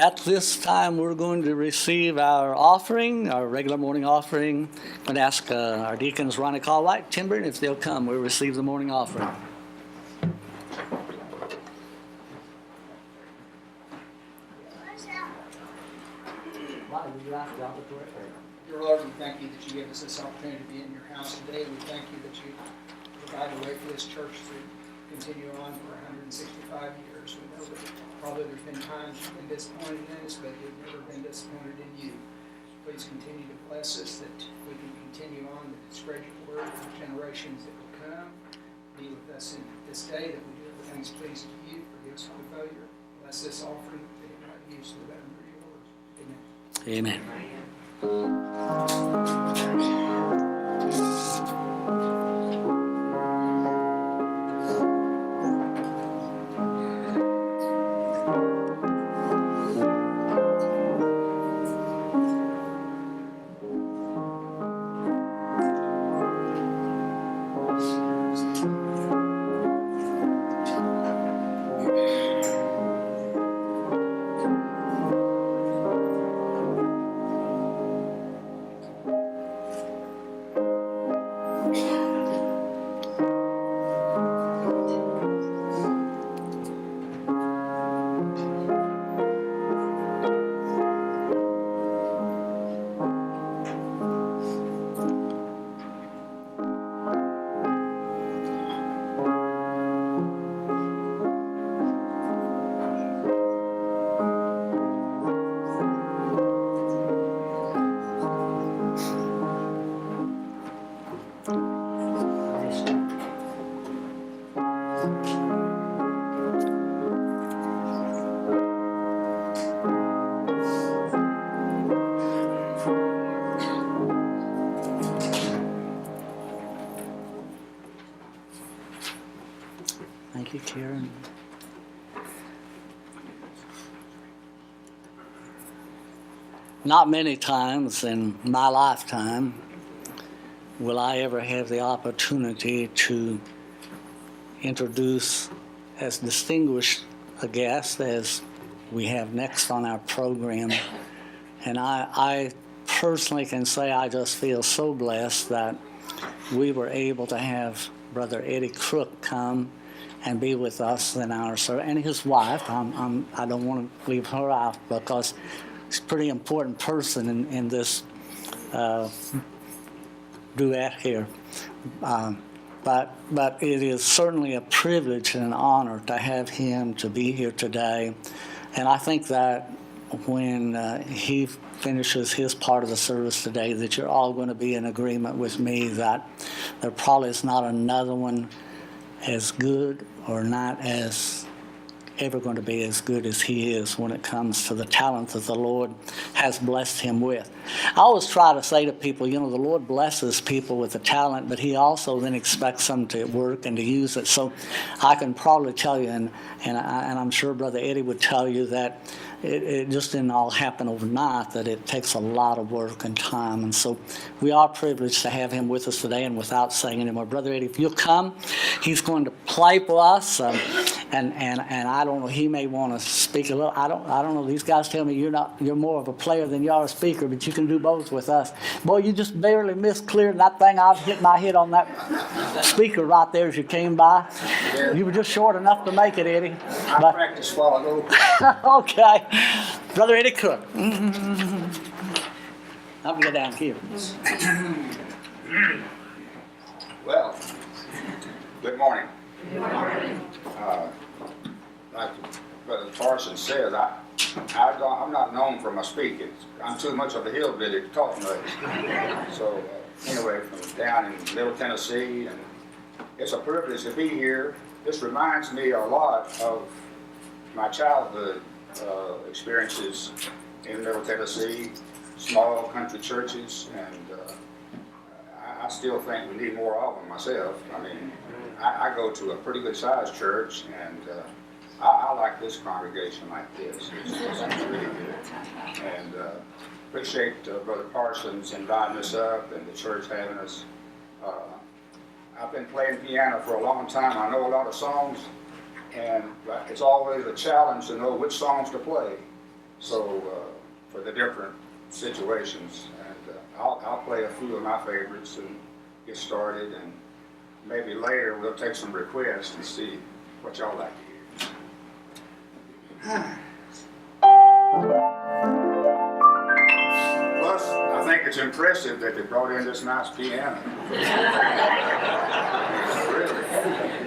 At this time, we're going to receive our offering, our regular morning offering. I'm going to ask our deacons, Ronnie Carlwhite, Timber, if they'll come. We'll receive the morning offering. Dear Lord, we thank you that you gave us this opportunity to be in your house today. We thank you that you provided a way for this church to continue on for 165 years. We know that probably there's been times you've been disappointed in us, but we've never been disappointed in you. Please continue to bless us that we can continue on to spread your word for generations that will come. Be with us in this day that we do everything that's pleasing to you. Forgive us for failure. Bless this offering that it might be used for the betterment of your word. Amen. Amen. Thank you, Karen. Not many times in my lifetime will I ever have the opportunity to introduce as distinguished a guest as we have next on our program. And I personally can say I just feel so blessed that we were able to have Brother Eddie Crook come and be with us in our service, and his wife. I don't want to leave her out because she's a pretty important person in this duet here. But it is certainly a privilege and an honor to have him to be here today. And I think that when he finishes his part of the service today, that you're all going to be in agreement with me that there probably is not another one as good or not as ever going to be as good as he is when it comes to the talent that the Lord has blessed him with. I always try to say to people, the Lord blesses people with the talent, but he also then expects them to work and to use it. So I can probably tell you, and I'm sure Brother Eddie would tell you that it just didn't all happen overnight, that it takes a lot of work and time. And so we are privileged to have him with us today. And without saying any more, Brother Eddie, if you'll come, he's going to play for us. And I don't know, he may want to speak a little. I don't know. These guys tell me you're more of a player than you are a speaker, but you can do both with us. Boy, you just barely missed clearing that thing. I've hit my head on that speaker right there as you came by. You were just short enough to make it, Eddie. I practiced while ago. Okay. Brother Eddie Cook. I'll get down here. Well, good morning. Good morning. Like Brother Parsons says, I'm not known for my speaking. I'm too much of a hillbilly to talk much. So anyway, from down in Middle Tennessee, and it's a privilege to be here. This reminds me a lot of my childhood experiences in Middle Tennessee, small country churches, and I still think we need more of them myself. I mean, I go to a pretty good sized church, and I like this congregation like this. It's really good. And appreciate Brother Parsons inviting us up and the church having us. I've been playing piano for a long time. I know a lot of songs, and it's always a challenge to know which songs to play. So for the different situations, and I'll play a few of my favorites and get started, and maybe later we'll take some requests and see what y'all like to hear. Plus, I think it's impressive that they brought in this nice piano. Really.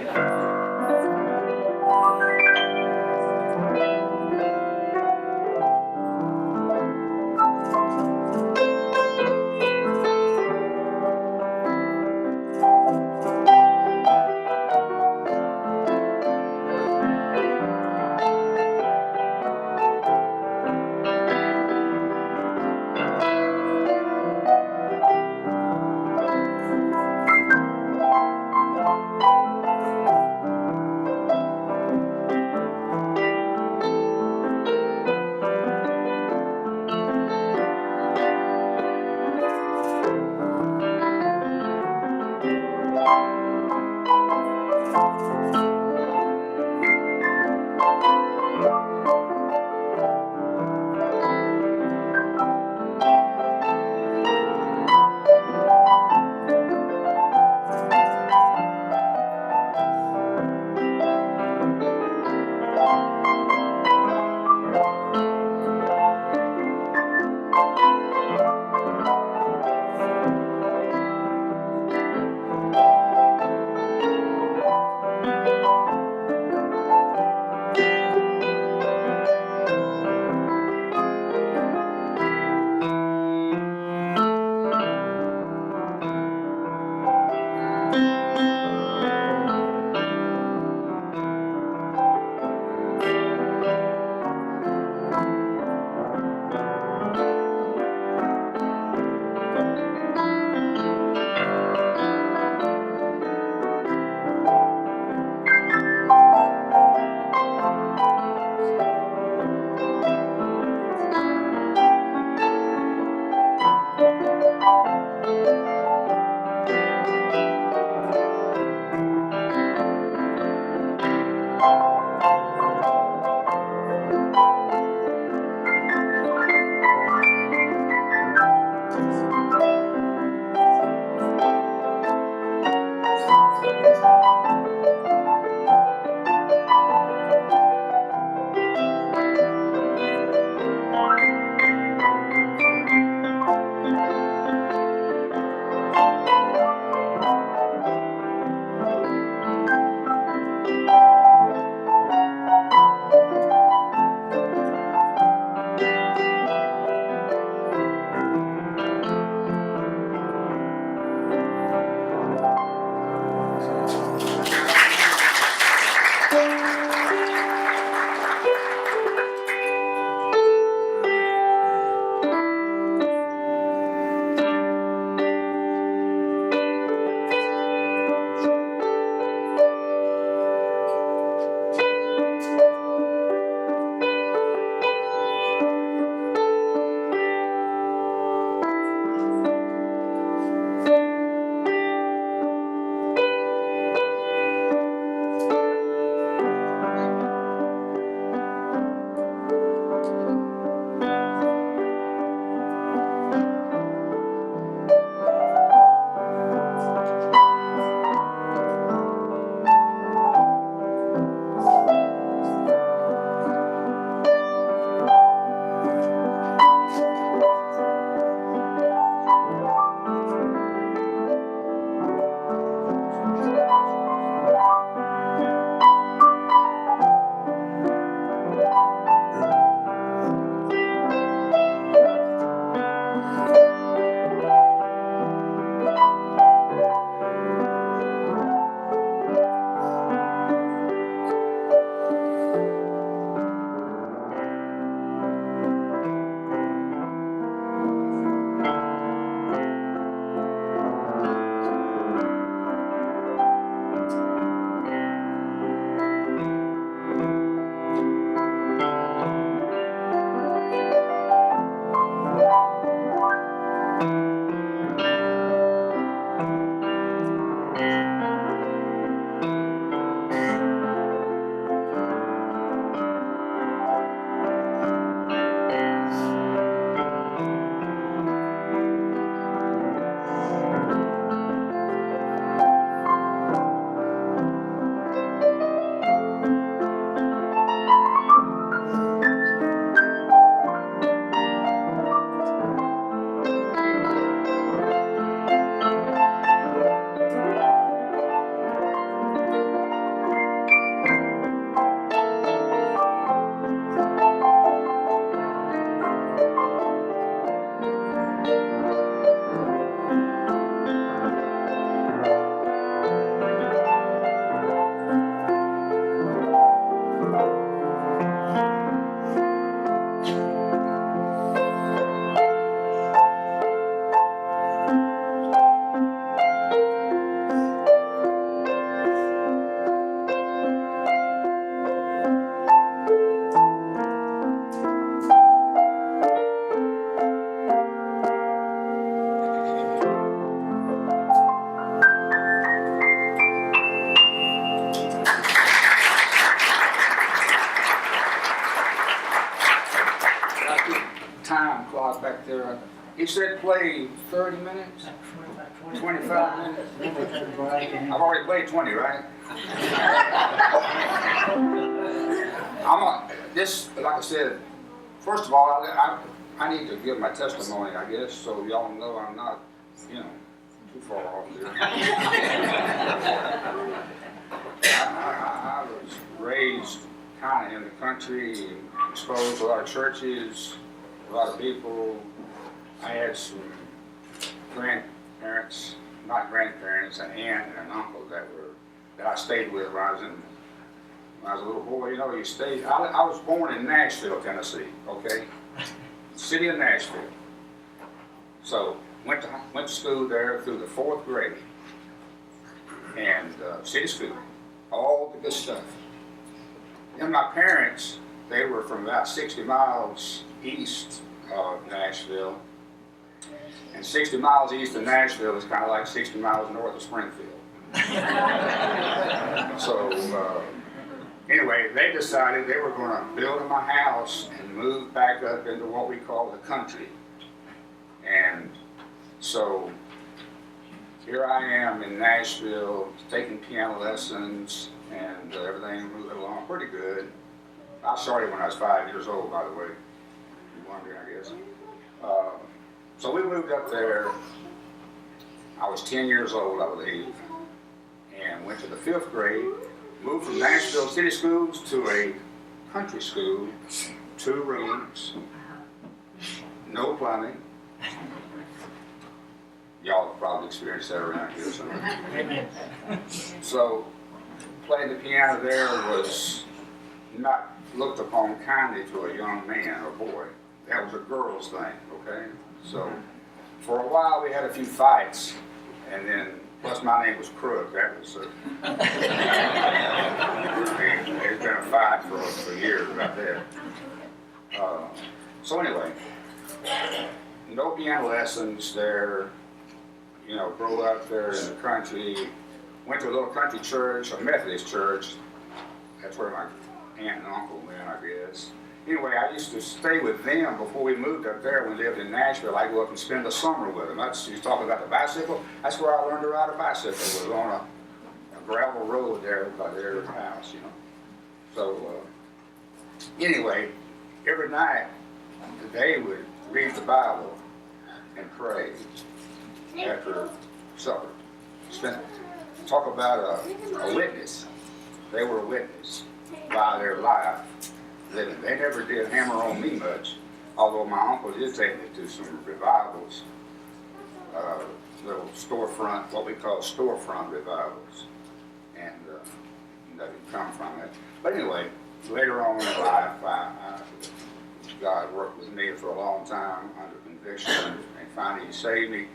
time clock back there. He said play 30 minutes, 25 minutes. I've already played 20, right? Like I said, first of all, I need to give my testimony, I guess, so y'all know I'm not, too far off there. I was raised kind of in the country, exposed to a lot of churches, a lot of people. I had some grandparents, not grandparents, an aunt and an uncle that I stayed with when I was a little boy. You stayed. I was born in Nashville, Tennessee. Okay, city of Nashville. So went to school there through the 4th grade, and city school, all the good stuff. And my parents, they were from about 60 miles east of Nashville. And 60 miles east of Nashville is kind of like 60 miles north of Springfield. So anyway, they decided they were going to build them a house and move back up into what we call the country. And so here I am in Nashville taking piano lessons, and everything moving along pretty good. I started when I was 5 years old, by the way. You're wondering, I guess. So we moved up there. I was 10 years old, I believe, and went to the 5th grade. Moved from Nashville City Schools to a country school, 2 rooms, no plumbing. Y'all have probably experienced that around here somewhere. So playing the piano there was not looked upon kindly to a young man or boy. That was a girl's thing, okay? So for a while we had a few fights, and then plus my name was Crook. That was there's been a fight for years about that. So anyway, no piano lessons there. Grew up there in the country. Went to a little country church, a Methodist church. That's where my aunt and uncle went, I guess. Anyway, I used to stay with them before we moved up there. When we lived in Nashville, I'd go up and spend the summer with them. You talk about the bicycle. That's where I learned to ride a bicycle. It was on a gravel road there by their house, So anyway, every night they would read the Bible and pray after supper. Talk about a witness. They were a witness by their life living. They never did hammer on me much, although my uncle did take me to some revivals, little storefront, what we call storefront revivals, and that had come from it. But anyway, later on in life, God worked with me for a long time under conviction, and finally He saved me.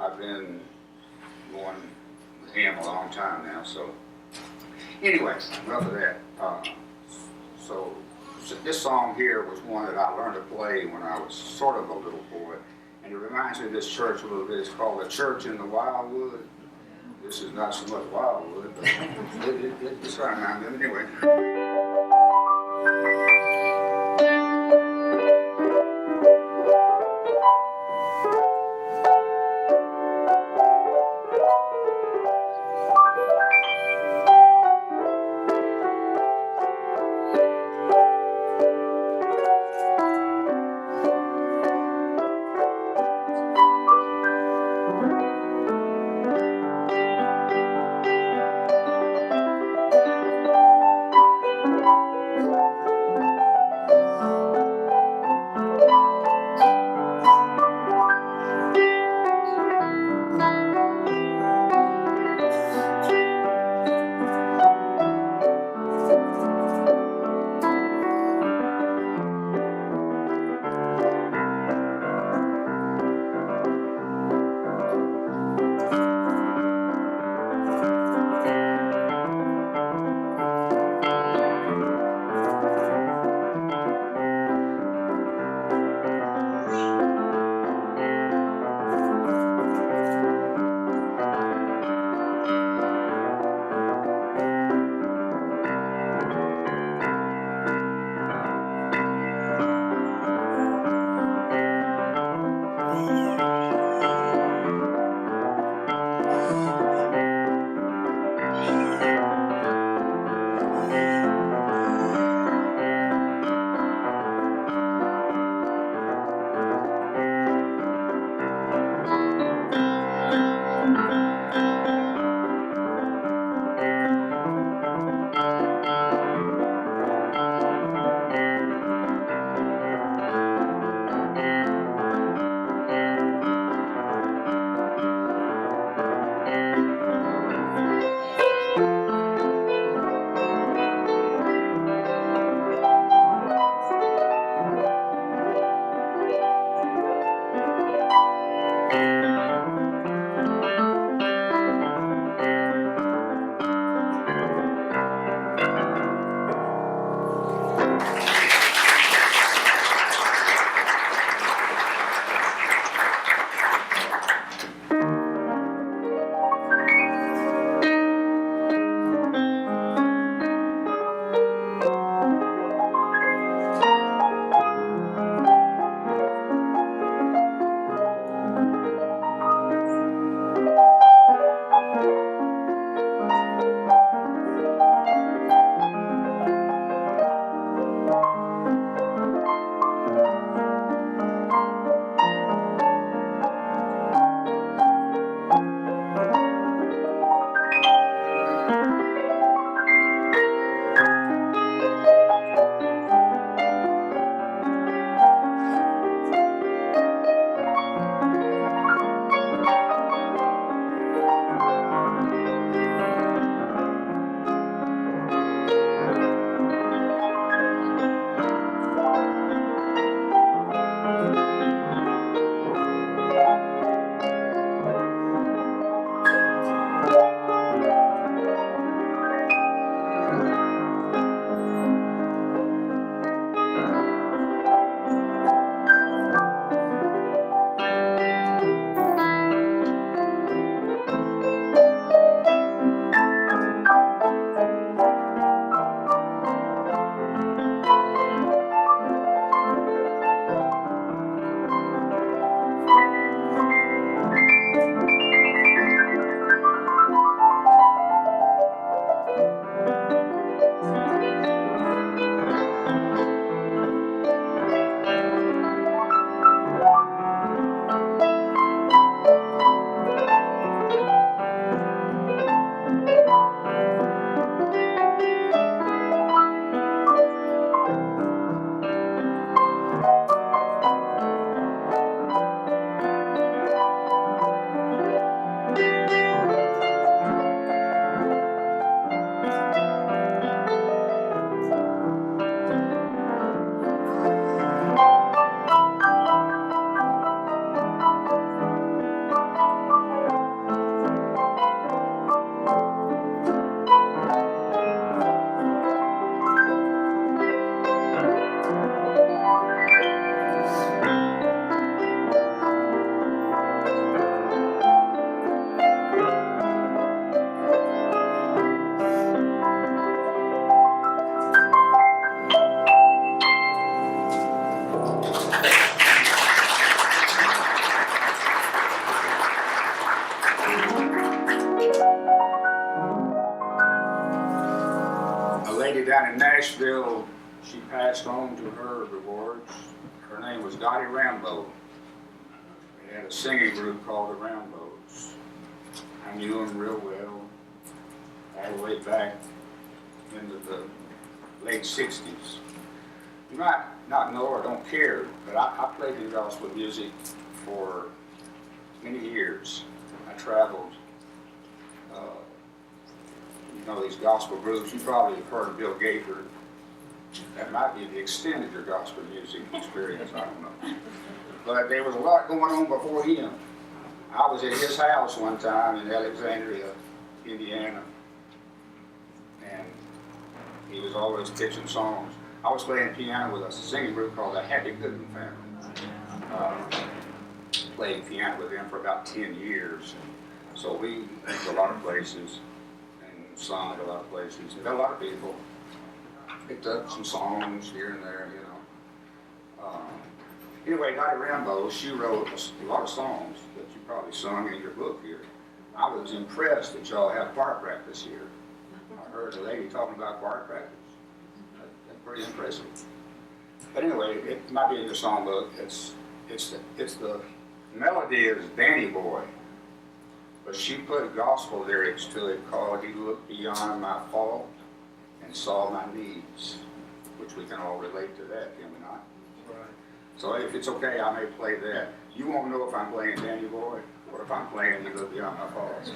I've been going with Him a long time now, so anyway, enough of that. So this song here was one that I learned to play when I was sort of a little boy, and it reminds me of this church a little bit. It's called the Church in the Wildwood. This is not so much Wildwood, but it's right around them anyway. she passed on to her rewards. Her name was Dottie Rambo. They had a singing group called the Rambos. I knew them real well, all the way back into the late 60s. You might not know or don't care, but I played in gospel music for many years. I traveled, you know, these gospel groups. You probably have heard of Bill Gaither. That might be the extent of your gospel music experience, I don't know. But there was a lot going on before him. I was at his house one time in Alexandria, Indiana, and he was always pitching songs. I was playing piano with a singing group called the Happy Goodman Family. Played piano with them for about 10 years. So we went to a lot of places and sung at a lot of places. Met a lot of people. Picked up some songs here and there, you know. Anyway, Dottie Rambo, she wrote a lot of songs that you probably sung in your book here. I was impressed that y'all have choir practice here. I heard a lady talking about choir practice. That's pretty impressive. But anyway, it might be in your songbook. It's the melody is Danny Boy, but she put gospel lyrics to it called "He Looked Beyond My Fault and Saw My Needs," which we can all relate to that, can we not? Right. So if it's okay, I may play that. You won't know if I'm playing Danny Boy or if I'm playing "He Looked Beyond My Fault."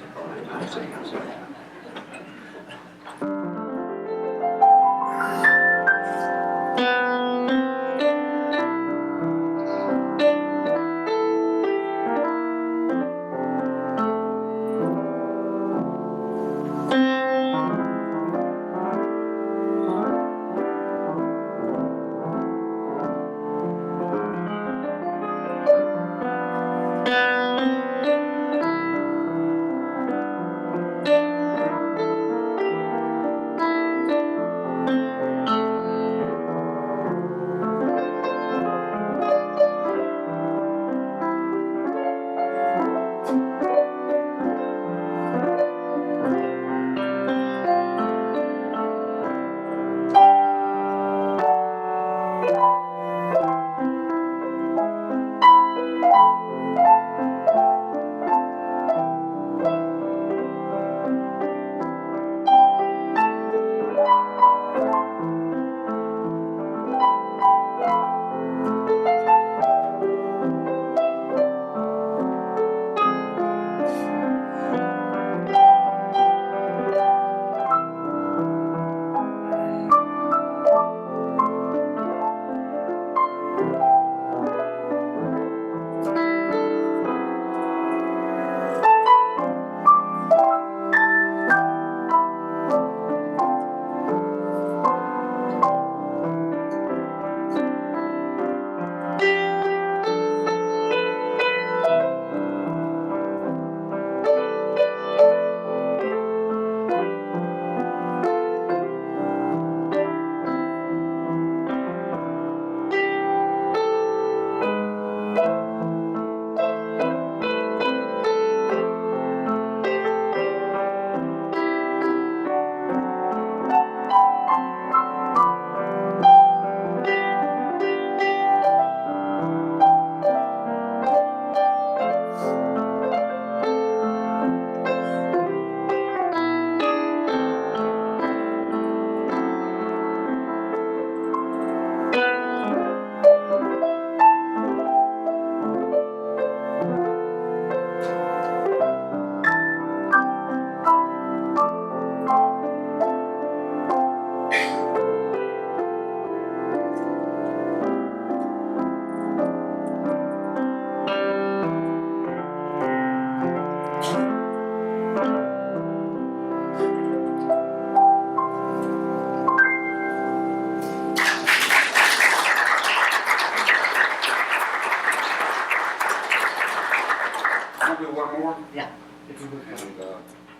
I'll do one more, Yeah, if you would. and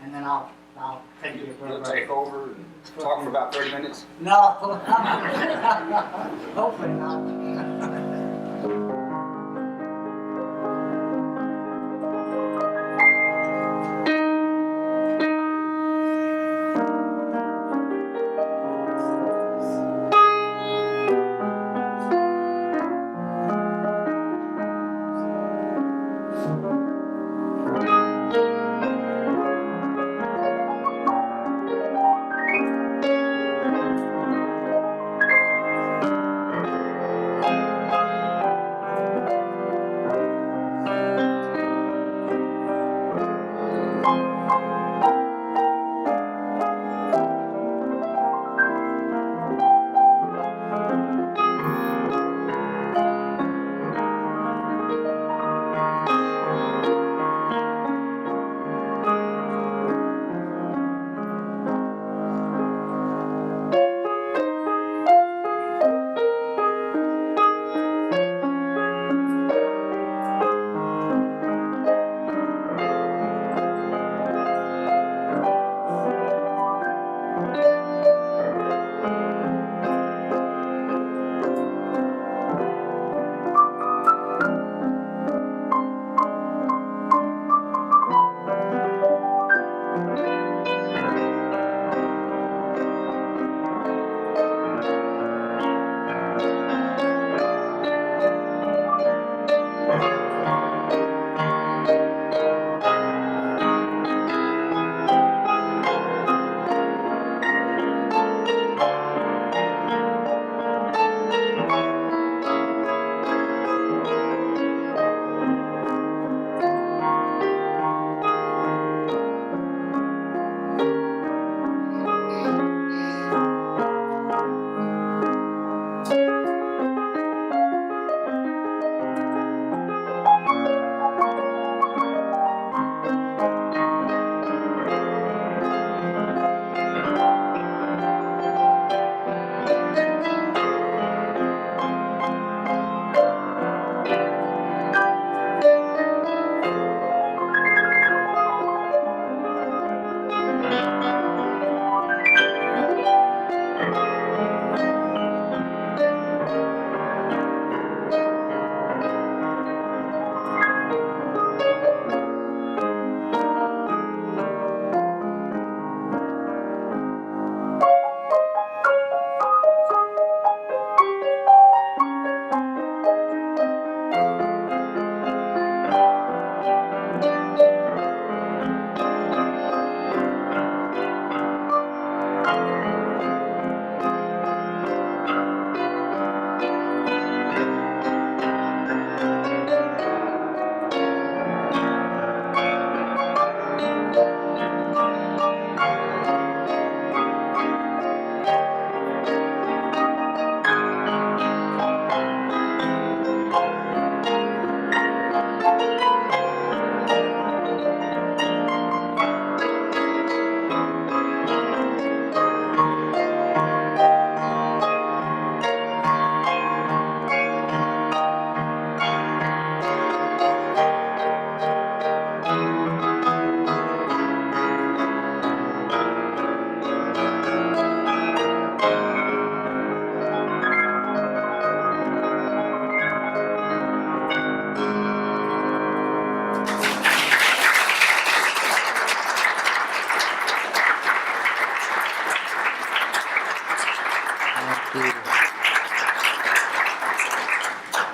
And then I'll take you for a you'll break. take over and talk for about 30 minutes. No, hopefully not.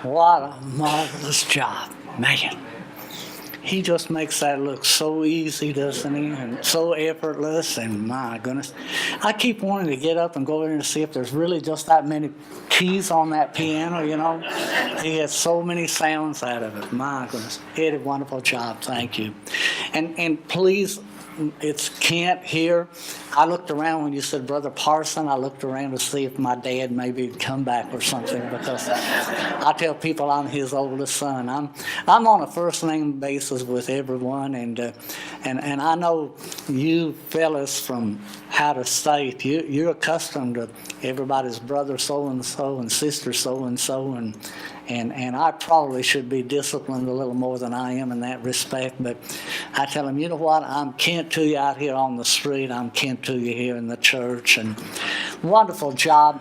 What a marvelous job, man. He just makes that look so easy, doesn't he? And so effortless, and my goodness. I keep wanting to get up and go in and see if there's really just that many keys on that piano, you know. He has so many sounds out of it. My goodness. He did a wonderful job, thank you. And please, it's Kent here. I looked around when you said Brother Parson. I looked around to see if my dad maybe had come back or something, because I tell people I'm his oldest son. I'm on a first name basis with everyone, and I know you fellas from out of state. You're accustomed to everybody's brother so and so and sister so and so, and I probably should be disciplined a little more than I am in that respect. But I tell them, you know what? I'm Kent to you out here on the street. I'm Kent to you here in the church. And wonderful job.